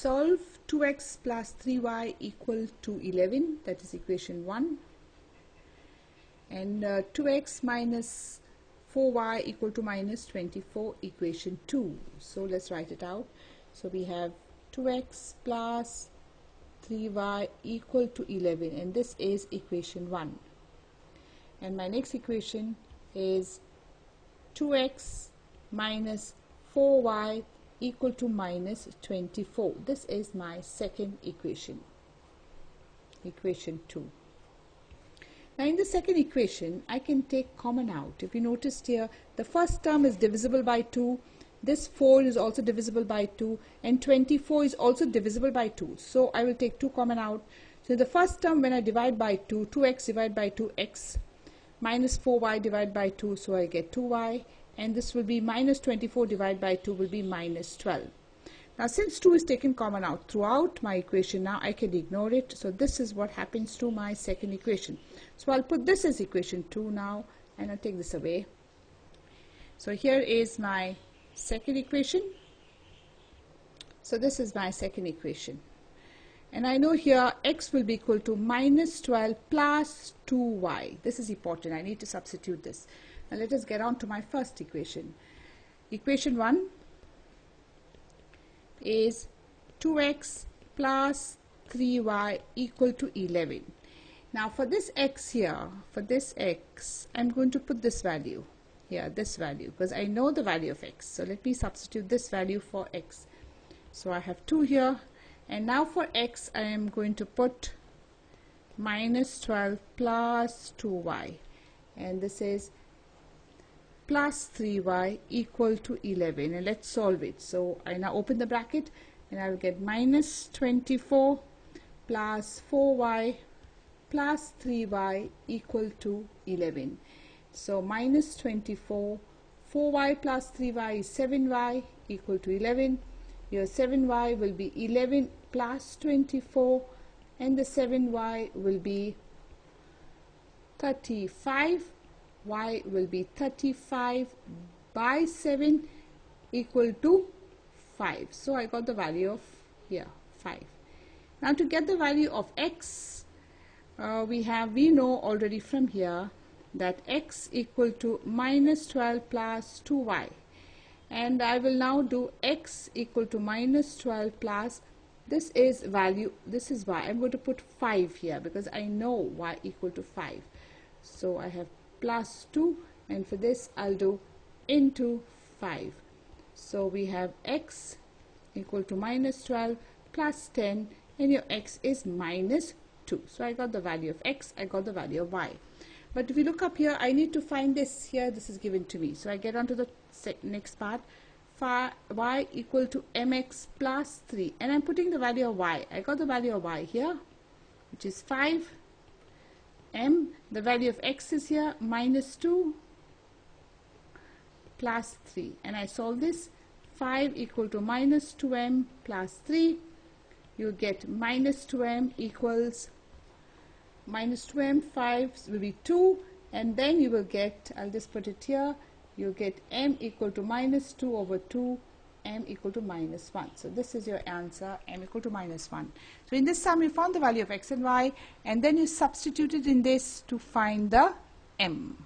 solve 2x plus 3y equal to 11, that is equation 1, and 2x minus 4y equal to minus 24, equation 2. So let's write it out. So we have 2x plus 3y equal to 11, and this is equation 1. And my next equation is 2x minus 4y equal to minus 24. This is my second equation, equation 2. Now in the second equation, I can take common out. If you noticed here, the first term is divisible by 2, this 4 is also divisible by 2, and 24 is also divisible by 2. So I will take 2 common out. So the first term, when I divide by 2, 2x divided by 2, x minus 4y divided by 2, so I get 2y, and this will be minus 24 divided by 2 will be minus 12. Now since 2 is taken common out throughout my equation, now I can ignore it. So this is what happens to my second equation. So I'll put this as equation 2 now, and I'll take this away. So here is my second equation. So this is my second equation. And I know here x will be equal to minus 12 plus 2y. This is important. I need to substitute this. Now let us get on to my first equation. Equation 1 is 2x plus 3y equal to 11. Now for this x here, for this x, I'm going to put this value here, this value, because I know the value of x. So let me substitute this value for x. So I have 2 here, and now for x I am going to put minus 12 plus 2y, and this is plus 3y equal to 11, and let's solve it. So I now open the bracket, and I will get minus 24 plus 4y plus 3y equal to 11. So minus 24, 4y plus 3y is 7y equal to 11. Your 7y will be 11 plus 24, and the 7y will be 35. Y will be 35 by 7 equal to 5. So I got the value of here 5. Now to get the value of x, we know already from here that x equal to minus 12 plus 2y, and I will now do x equal to minus 12 plus, this is value, this is y. I'm going to put 5 here because I know y equal to 5. So I have plus 2, and for this I'll do into 5. So we have x equal to minus 12 plus 10, and your x is minus 2. So I got the value of x, I got the value of y. But if you look up here, I need to find this here. This is given to me. So I get on to the next part. Y equal to mx plus 3, and I'm putting the value of y. I got the value of y here, which is 5. M, the value of x is here, minus 2 plus 3, and I solve this. 5 equal to minus 2m plus 3, you get minus 2m equals minus 2m, 5 will be 2, and then you will get, I'll just put it here, you get m equal to minus 2 over 2, m equal to minus 1. So this is your answer, m equal to minus 1. So in this sum you found the value of x and y, and then you substituted in this to find the m.